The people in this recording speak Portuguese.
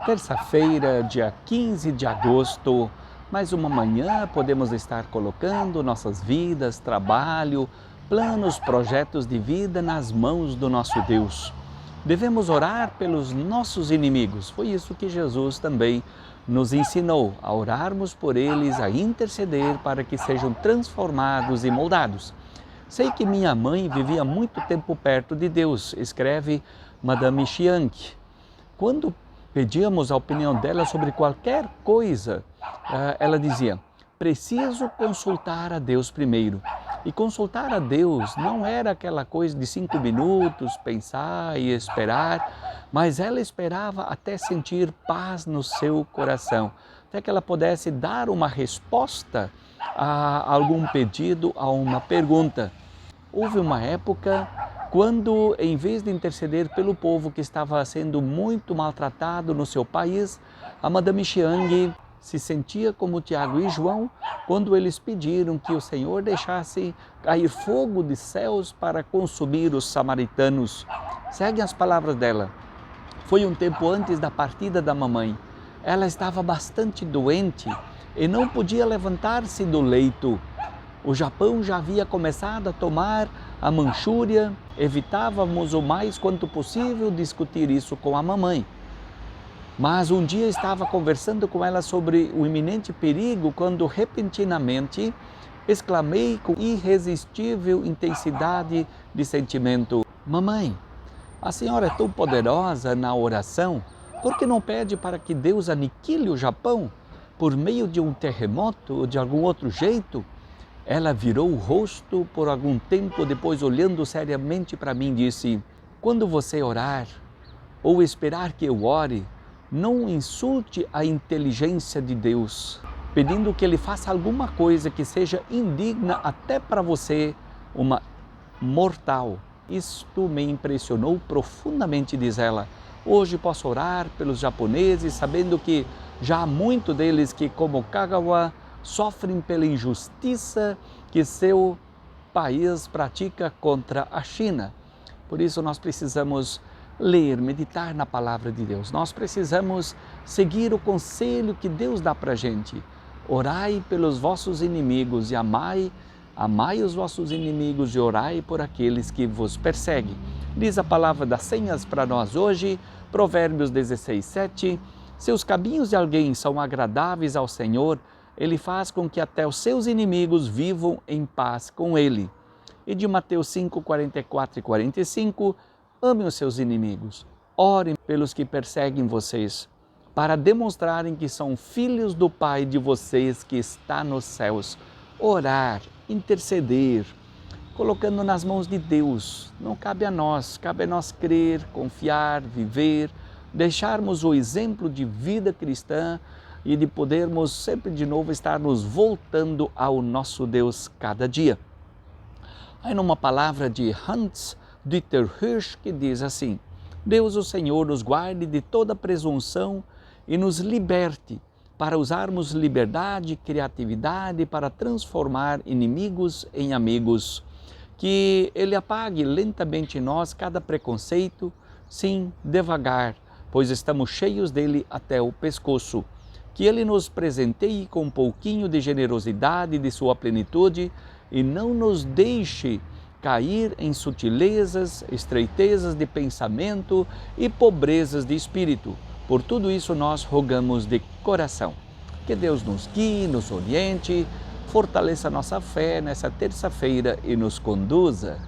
Terça-feira, dia 15 de agosto, mais uma manhã podemos estar colocando nossas vidas, trabalho, planos, projetos de vida nas mãos do nosso Deus. Devemos orar pelos nossos inimigos. Foi isso que Jesus também nos ensinou, a orarmos por eles, a interceder para que sejam transformados e moldados. Sei que minha mãe vivia muito tempo perto de Deus, escreve Madame Chiang. Quando pedíamos a opinião dela sobre qualquer coisa, ela dizia: preciso consultar a Deus primeiro. E consultar a Deus não era aquela coisa de 5 minutos, pensar e esperar, mas ela esperava até sentir paz no seu coração, até que ela pudesse dar uma resposta a algum pedido, a uma pergunta. Houve uma época quando, em vez de interceder pelo povo que estava sendo muito maltratado no seu país, a Madame Chiang se sentia como Tiago e João quando eles pediram que o Senhor deixasse cair fogo dos céus para consumir os samaritanos. Seguem as palavras dela. Foi um tempo antes da partida da mamãe. Ela estava bastante doente e não podia levantar-se do leito. O Japão já havia começado a tomar a Manchúria, evitávamos o mais quanto possível discutir isso com a mamãe. Mas um dia estava conversando com ela sobre o iminente perigo quando repentinamente exclamei com irresistível intensidade de sentimento: mamãe, a senhora é tão poderosa na oração, por que não pede para que Deus aniquile o Japão por meio de um terremoto ou de algum outro jeito? Ela virou o rosto por algum tempo, depois olhando seriamente para mim disse: quando você orar ou esperar que eu ore, não insulte a inteligência de Deus, pedindo que Ele faça alguma coisa que seja indigna até para você, uma mortal. Isto me impressionou profundamente, diz ela. Hoje posso orar pelos japoneses, sabendo que já há muitos deles que, como Kagawa, sofrem pela injustiça que seu país pratica contra a China. Por isso nós precisamos ler, meditar na palavra de Deus. Nós precisamos seguir o conselho que Deus dá para a gente. Orai pelos vossos inimigos e amai os vossos inimigos e orai por aqueles que vos perseguem. Diz a palavra das senhas para nós hoje, Provérbios 16, 7. Se os caminhos de alguém são agradáveis ao Senhor, Ele faz com que até os seus inimigos vivam em paz com Ele. E de Mateus 5, 44 e 45, amem os seus inimigos, orem pelos que perseguem vocês, para demonstrarem que são filhos do Pai de vocês que está nos céus. Orar, interceder, colocando nas mãos de Deus. Não cabe a nós crer, confiar, viver, deixarmos o exemplo de vida cristã e de podermos sempre de novo estar nos voltando ao nosso Deus cada dia. Aí numa palavra de Hans-Dieter Hirsch que diz assim: Deus o Senhor nos guarde de toda presunção e nos liberte para usarmos liberdade e criatividade para transformar inimigos em amigos. Que Ele apague lentamente em nós cada preconceito, sim, devagar, pois estamos cheios dele até o pescoço. Que Ele nos presenteie com um pouquinho de generosidade de sua plenitude e não nos deixe cair em sutilezas, estreitezas de pensamento e pobrezas de espírito. Por tudo isso nós rogamos de coração. Que Deus nos guie, nos oriente, fortaleça a nossa fé nessa terça-feira e nos conduza